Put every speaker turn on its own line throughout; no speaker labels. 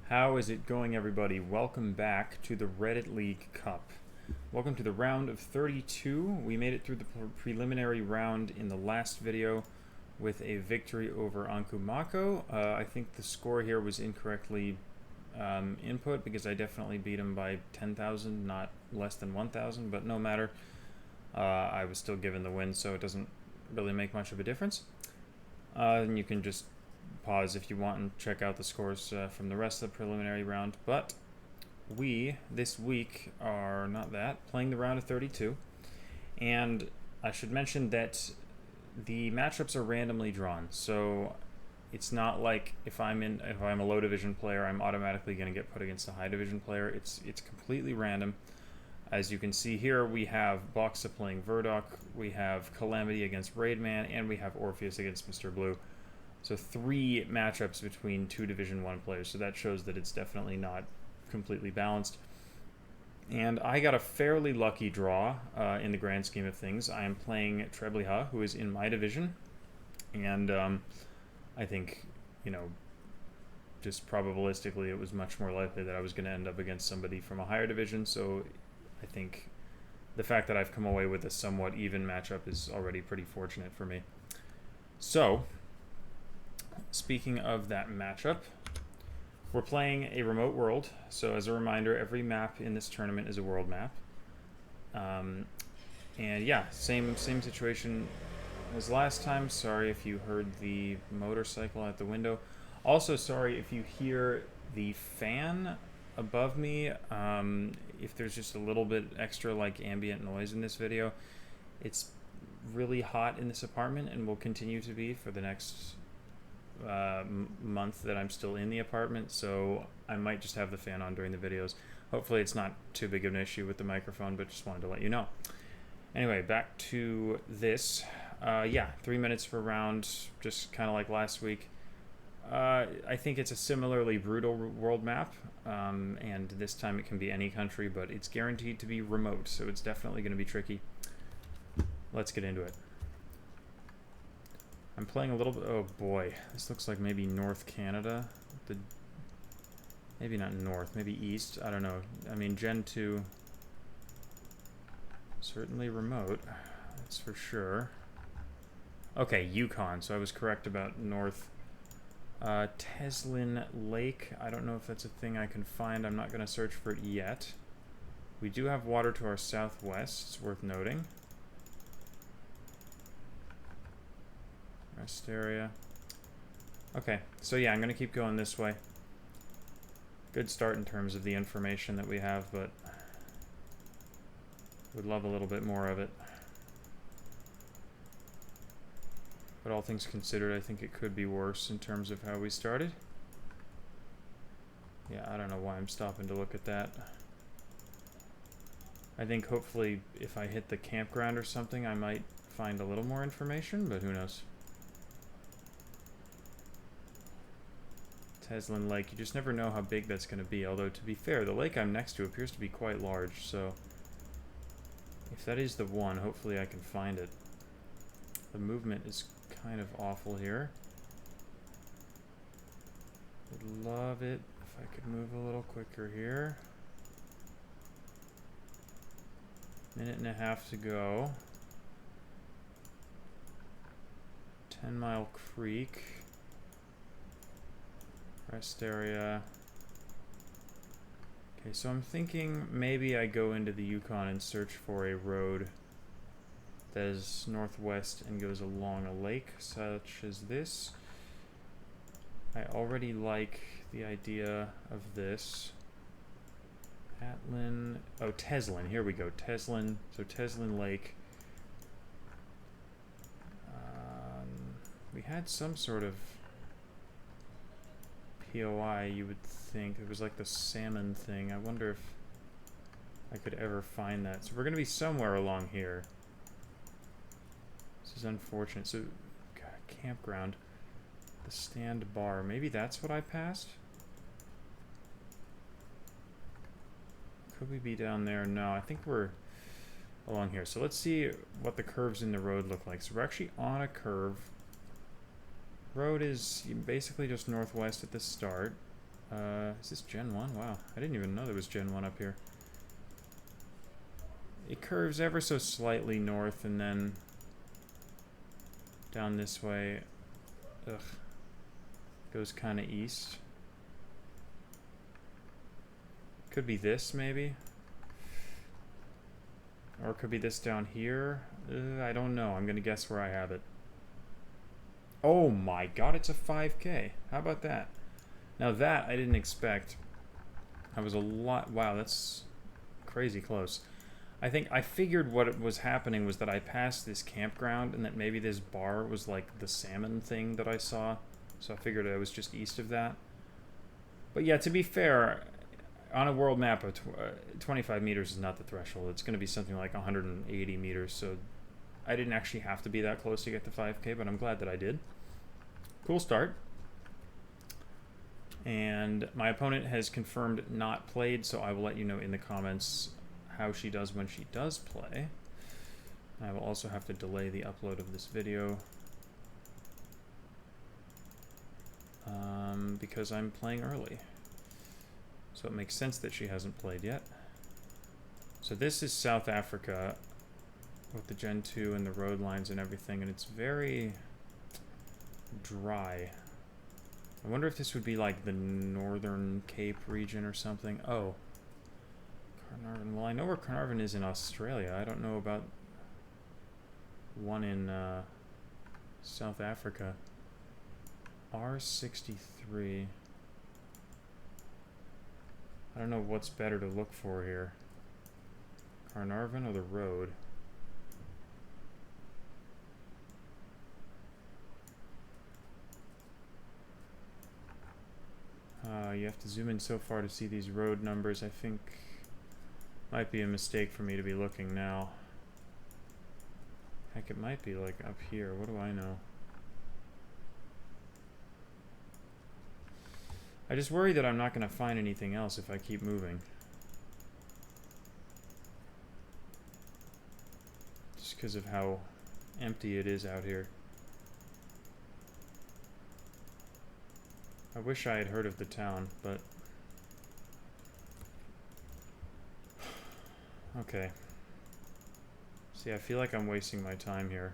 How is it going, everybody? Welcome back to the Reddit League Cup. Welcome to the round of 32. We made it through the preliminary round in the last video with a victory over Ankumako. I think the score here was incorrectly input because I definitely beat him by 10,000, not less than 1,000, but no matter. I was still given the win, so it doesn't really make much of a difference. And you can just pause if you want and check out the scores from the rest of the preliminary round. But we, this week, are playing the round of 32. And I should mention that the matchups are randomly drawn. So it's not like if I'm a low division player, I'm automatically going to get put against a high division player. It's completely random. As you can see here, we have Boxa playing Verdok, we have Calamity against Raidman, and we have Orpheus against Mr. Blue. So 3 matchups between 2 Division 1 players, so that shows that it's definitely not completely balanced. And I got a fairly lucky draw in the grand scheme of things. I am playing Trebliha, who is in my division, and I think, just probabilistically, it was much more likely that I was going to end up against somebody from a higher division, so I think the fact that I've come away with a somewhat even matchup is already pretty fortunate for me. So, speaking of that matchup, we're playing a remote world. So as a reminder, every map in this tournament is a world map. And yeah, same situation as last time. Sorry if you heard the motorcycle at the window. Also, sorry if you hear the fan above me. If there's just a little bit extra ambient noise in this video, it's really hot in this apartment and will continue to be for the next month that I'm still in the apartment, so I might just have the fan on during the videos. Hopefully it's not too big of an issue with the microphone, but just wanted to let you know. Anyway, back to this. Yeah, 3 minutes per round, just kind of like last week. I think it's a similarly brutal world map, and this time it can be any country, but it's guaranteed to be remote, so it's definitely going to be tricky. Let's get into it. I'm playing a little bit. Oh boy, this looks like maybe North Canada. Maybe not North, maybe East. I don't know. I mean, Gen 2 certainly remote. That's for sure. Okay, Yukon. So I was correct about North. Teslin Lake. I don't know if that's a thing I can find. I'm not going to search for it yet. We do have water to our southwest. It's worth noting. Rest area. Okay, so yeah, I'm going to keep going this way. Good start in terms of the information that we have, but would love a little bit more of it. But all things considered, I think it could be worse in terms of how we started. Yeah, I don't know why I'm stopping to look at that. I think hopefully if I hit the campground or something, I might find a little more information, but who knows. Teslin Lake, you just never know how big that's going to be, although to be fair, the lake I'm next to appears to be quite large, so if that is the one, hopefully I can find it. The movement is kind of awful here. Would love it if I could move a little quicker here. Minute and a half to go. 10 Mile Creek. Rest area. Okay, so I'm thinking maybe I go into the Yukon and search for a road that is northwest and goes along a lake such as this. I already like the idea of this. Atlin, oh, Teslin, here we go, Teslin, so Teslin Lake. We had some sort of POI, you would think. It was like the salmon thing. I wonder if I could ever find that. So we're going to be somewhere along here. This is unfortunate. So, God, campground. The stand bar. Maybe that's what I passed? Could we be down there? No, I think we're along here. So let's see what the curves in the road look like. So we're actually on a curve. Road is basically just northwest at the start. Is this Gen 1? Wow, I didn't even know there was Gen 1 up here. It curves ever so slightly north and then down this way. Ugh. Goes kind of east. Could be this, maybe. Or it could be this down here. I don't know. I'm going to guess where I have it. Oh my god, it's a 5K. How about that? Now that I didn't expect. I was a lot... Wow, that's crazy close. I figured what was happening was that I passed this campground and that maybe this bar was like the salmon thing that I saw. So I figured I was just east of that. But yeah, to be fair, on a world map, 25 meters is not the threshold. It's going to be something like 180 meters. So I didn't actually have to be that close to get to 5K, but I'm glad that I did. Cool start. And my opponent has confirmed not played, so I will let you know in the comments how she does when she does play. I will also have to delay the upload of this video because I'm playing early. So it makes sense that she hasn't played yet. So this is South Africa with the Gen 2 and the road lines and everything, and it's very dry. I wonder if this would be like the Northern Cape region or something. Oh. Carnarvon. Well, I know where Carnarvon is in Australia. I don't know about one in South Africa. R63. I don't know what's better to look for here. Carnarvon or the road? You have to zoom in so far to see these road numbers. I think might be a mistake for me to be looking now. Heck, it might be like up here. What do I know? I just worry that I'm not going to find anything else if I keep moving. Just because of how empty it is out here. I wish I had heard of the town, but... Okay. See, I feel like I'm wasting my time here.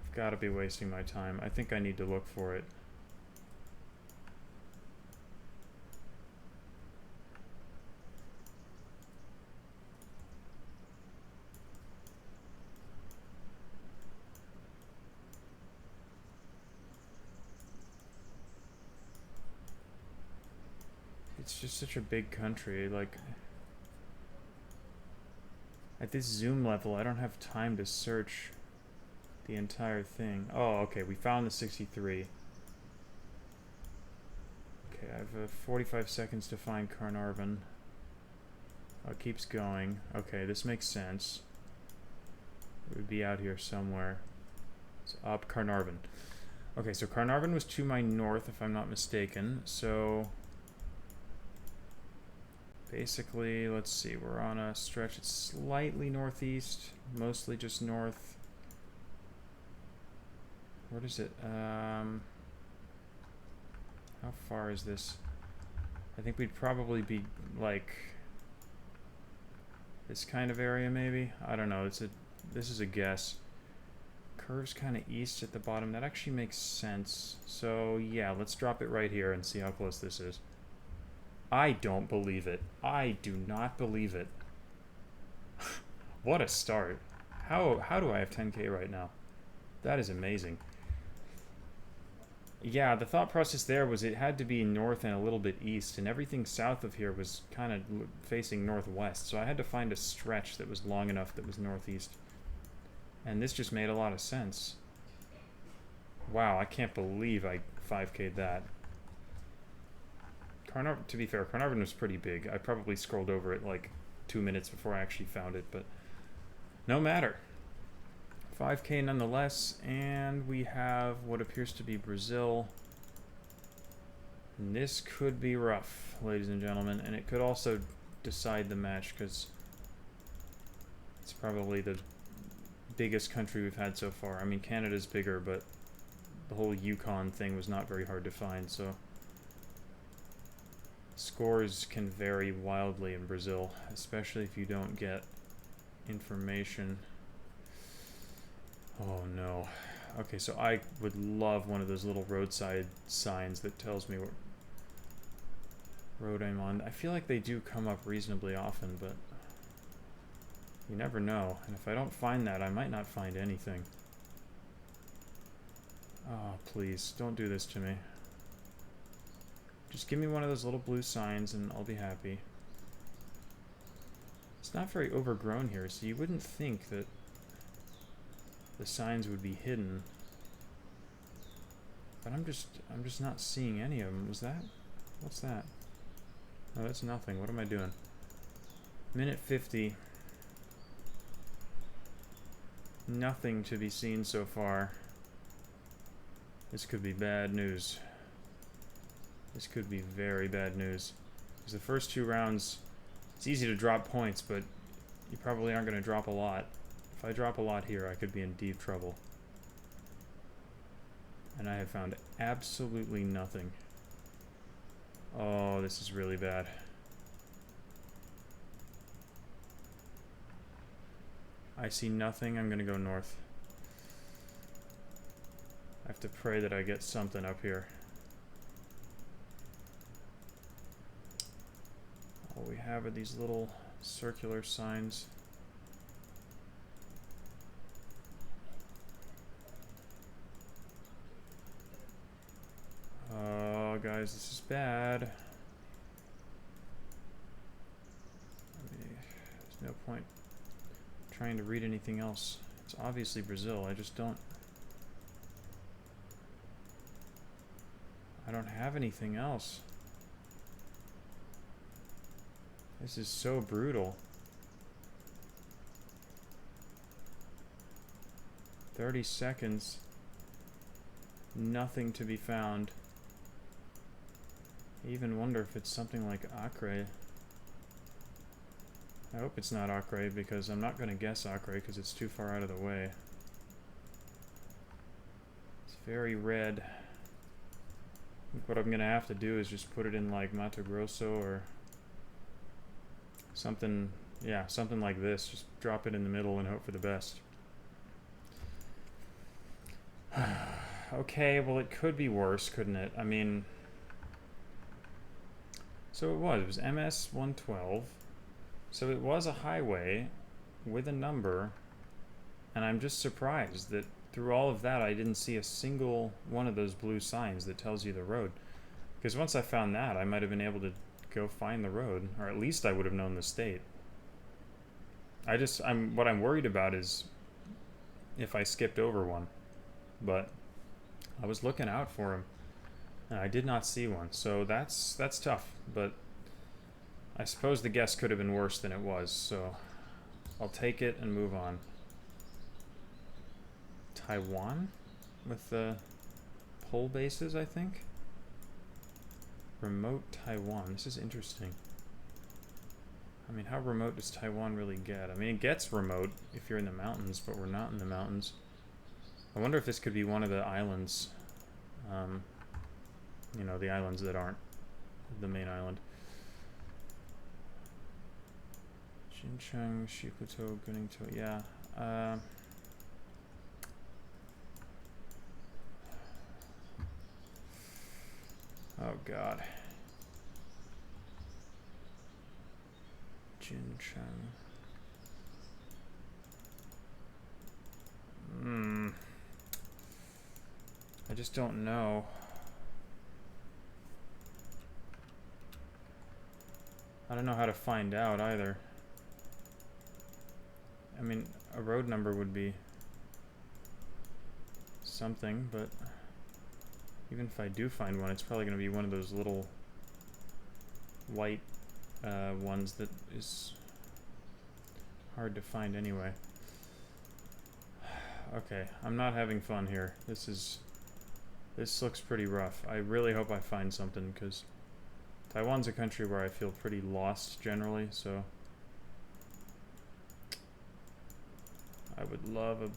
I've got to be wasting my time. I think I need to look for it. It's just such a big country, like... At this zoom level, I don't have time to search the entire thing. Oh, okay, we found the 63. Okay, I have 45 seconds to find Carnarvon. Oh, it keeps going. Okay, this makes sense. It would be out here somewhere. It's up Carnarvon. Okay, so Carnarvon was to my north, if I'm not mistaken. So... Basically, let's see, we're on a stretch. It's slightly northeast, mostly just north. What is it? How far is this? I think we'd probably be like this kind of area, maybe. I don't know. This is a guess. Curves kind of east at the bottom. That actually makes sense. So yeah, let's drop it right here and see how close this is. I don't believe it. I do not believe it. What a start. How do I have 10K right now? That is amazing. Yeah, the thought process there was it had to be north and a little bit east, and everything south of here was kind of facing northwest, so I had to find a stretch that was long enough that was northeast. And this just made a lot of sense. Wow, I can't believe I 5K'd that. To be fair, Carnarvon was pretty big. I probably scrolled over it like 2 minutes before I actually found it, but no matter. 5K nonetheless, and we have what appears to be Brazil. And this could be rough, ladies and gentlemen, and it could also decide the match because probably the biggest country we've had so far. I mean, Canada's bigger, but the whole Yukon thing was not very hard to find, so scores can vary wildly in Brazil, especially if you don't get information. Oh no. Okay, so I would love one of those little roadside signs that tells me what road I'm on. I feel like they do come up reasonably often, but you never know. And if I don't find that, I might not find anything. Oh, please, don't do this to me. Just give me one of those little blue signs and I'll be happy. It's not very overgrown here, so you wouldn't think that the signs would be hidden. But I'm just not seeing any of them. Was that? What's that? Oh, that's nothing. What am I doing? Minute 50. Nothing to be seen so far. This could be bad news. This could be very bad news. Because the first 2 rounds, it's easy to drop points, but you probably aren't going to drop a lot. If I drop a lot here, I could be in deep trouble. And I have found absolutely nothing. Oh, this is really bad. I see nothing. I'm going to go north. I have to pray that I get something up here. All we have are these little circular signs. Oh, guys, this is bad. There's no point trying to read anything else. It's obviously Brazil. I don't have anything else. This is so brutal. 30 seconds. Nothing to be found. I even wonder if it's something like Acre. I hope it's not Acre, because I'm not going to guess Acre because it's too far out of the way. It's very red. I think what I'm going to have to do is just put it in like Mato Grosso or something, yeah, something like this. Just drop it in the middle and hope for the best. Okay, well, it could be worse, couldn't it? I mean, so it was MS 112. So it was a highway with a number, and I'm just surprised that through all of that I didn't see a single one of those blue signs that tells you the road. Because once I found that, I might have been able to go find the road, or at least I would have known the state. What I'm worried about is if I skipped over one. But I was looking out for him, and I did not see one, so that's tough, but I suppose the guess could have been worse than it was, so I'll take it and move on. Taiwan? With the pole bases, I think? Remote Taiwan. This is interesting. I mean, how remote does Taiwan really get? I mean, it gets remote if you're in the mountains, but we're not in the mountains. I wonder if this could be one of the islands. You know, the islands that aren't the main island. Xinjiang, Shiputo, Guningto, yeah. Oh god. Xinjiang. I just don't know. I don't know how to find out either. I mean, a road number would be something, but even if I do find one, it's probably going to be one of those little white ones that is hard to find anyway. Okay, I'm not having fun here. This looks pretty rough. I really hope I find something, because Taiwan's a country where I feel pretty lost generally, so I would love a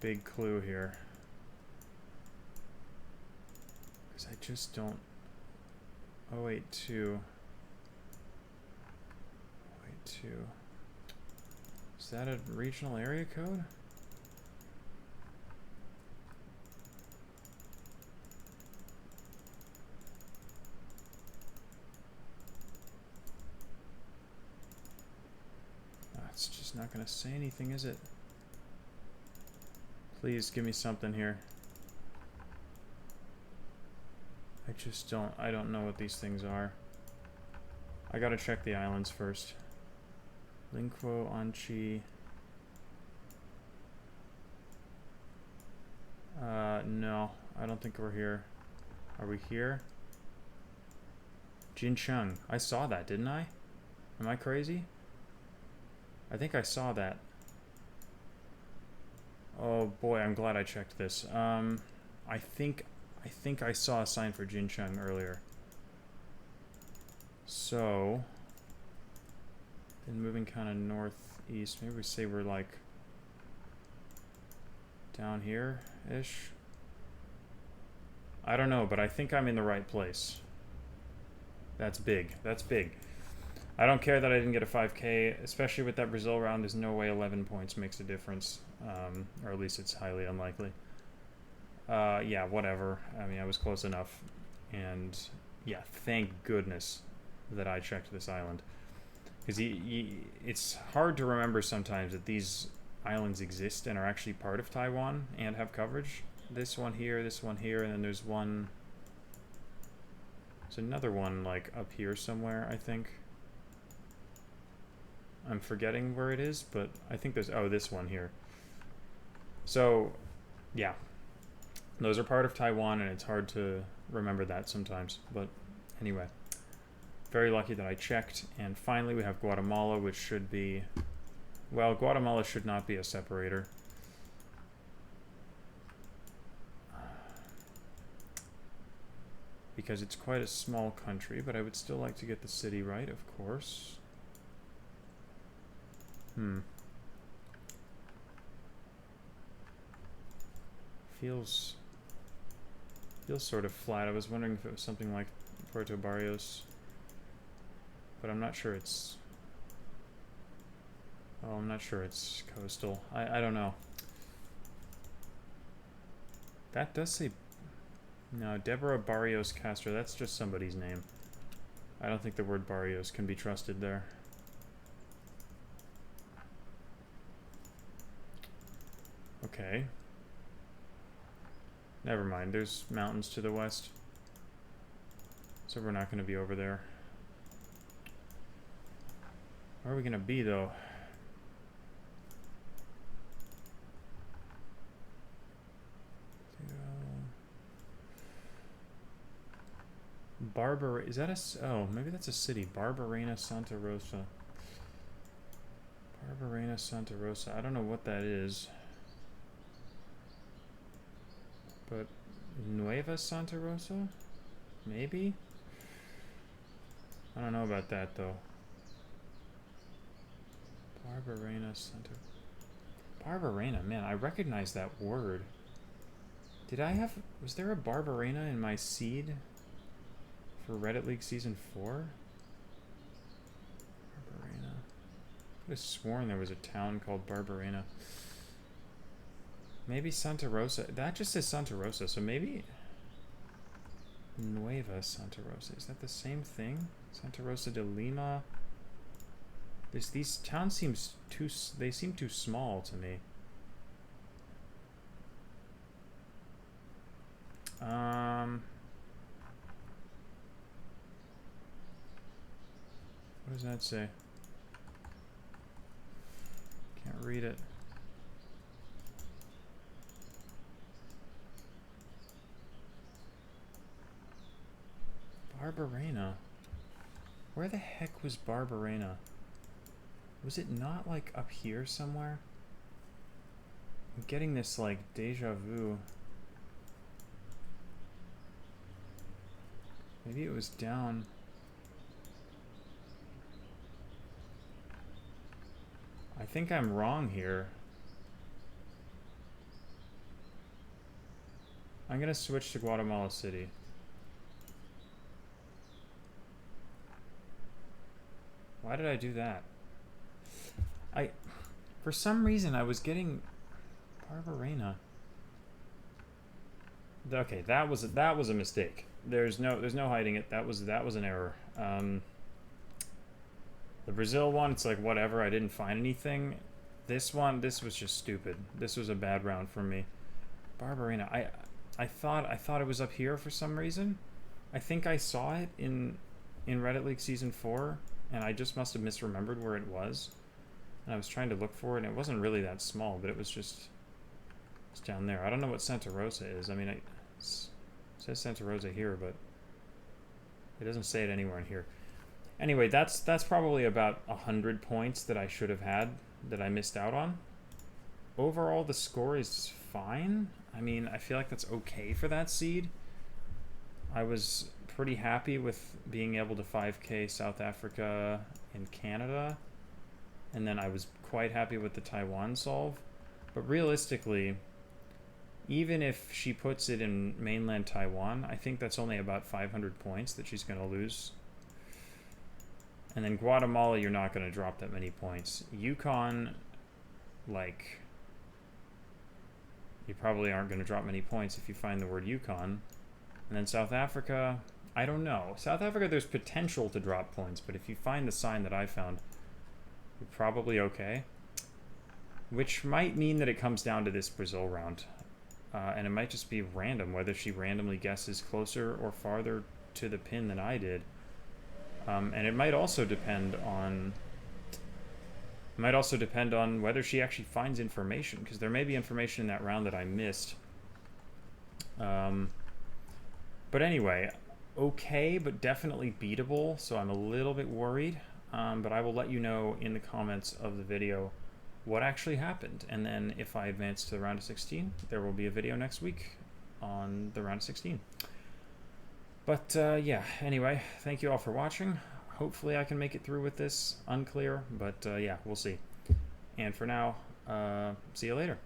big clue here. just don't... 082. 082. Is that a regional area code? It's just not going to say anything, is it? Please give me something here. I don't know what these things are. I gotta check the islands first. Linquo, Anchi. No, I don't think we're here. Are we here? Jincheng. I saw that, didn't I? Am I crazy? I think I saw that. Oh boy, I'm glad I checked this. I think I saw a sign for Jincheng earlier. So, then moving kind of northeast. Maybe we say we're like down here-ish. I don't know, but I think I'm in the right place. That's big. That's big. I don't care that I didn't get a 5K, especially with that Brazil round. There's no way 11 points makes a difference, or at least it's highly unlikely. Yeah, whatever. I mean, I was close enough. And yeah, thank goodness that I checked this island. Because it's hard to remember sometimes that these islands exist and are actually part of Taiwan and have coverage. This one here, and then there's one... There's another one, like, up here somewhere, I think. I'm forgetting where it is, but I think there's... Oh, this one here. So, yeah. Those are part of Taiwan, and it's hard to remember that sometimes. But anyway, very lucky that I checked. And finally, we have Guatemala, which should be... Well, Guatemala should not be a separator. Because it's quite a small country, but I would still like to get the city right, of course. Feels sort of flat. I was wondering if it was something like Puerto Barrios, but I'm not sure it's... Oh, I'm not sure it's coastal. I don't know. That does say... No, Deborah Barrios Castro. That's just somebody's name. I don't think the word Barrios can be trusted there. Okay. Never mind. There's mountains to the west. So we're not going to be over there. Where are we going to be, though? Is that a... Oh, maybe that's a city. Barbarena, Santa Rosa. Barbarena, Santa Rosa. I don't know what that is. But Nueva Santa Rosa? Maybe? I don't know about that, though. Barbarena, Santa... Barbarena, man, I recognize that word. Did I have... Was there a Barbarena in my seed? For Reddit League Season 4? Barbarena. I could have sworn there was a town called Barbarena. Maybe Santa Rosa. That just says Santa Rosa, so maybe... Nueva Santa Rosa. Is that the same thing? Santa Rosa de Lima? These towns seems too... They seem too small to me. What does that say? Can't read it. Barbarena. Where the heck was Barbarena? Was it not like up here somewhere? I'm getting this like deja vu. Maybe it was down. I think I'm wrong here. I'm gonna switch to Guatemala City. Why did I do that? For some reason, I was getting Barbarena. Okay, that was a mistake. There's no hiding it. That was an error. The Brazil one, it's like whatever. I didn't find anything. This one, this was just stupid. This was a bad round for me. Barbarena. I thought it was up here for some reason. I think I saw it in Reddit League Season 4, and I just must have misremembered where it was. And I was trying to look for it, and it wasn't really that small, but it was just it's down there. I don't know what Santa Rosa is. I mean, it says Santa Rosa here, but it doesn't say it anywhere in here. Anyway, that's probably about 100 points that I should have had that I missed out on. Overall, the score is fine. I mean, I feel like that's okay for that seed. I was pretty happy with being able to 5K South Africa and Canada. And then I was quite happy with the Taiwan solve. But realistically, even if she puts it in mainland Taiwan, I think that's only about 500 points that she's going to lose. And then Guatemala, you're not going to drop that many points. Yukon, like, you probably aren't going to drop many points if you find the word Yukon. And then South Africa, I don't know. South Africa, there's potential to drop points, but if you find the sign that I found, you're probably okay. Which might mean that it comes down to this Brazil round. And it might just be random, whether she randomly guesses closer or farther to the pin than I did. And it might also depend on whether she actually finds information, because there may be information in that round that I missed. But anyway, okay, but definitely beatable, so I'm a little bit worried. But I will let you know in the comments of the video what actually happened. And then if I advance to the round of 16, there will be a video next week on the round of 16. But yeah, anyway, thank you all for watching. Hopefully I can make it through with this. Unclear, but yeah, we'll see. And for now, see you later.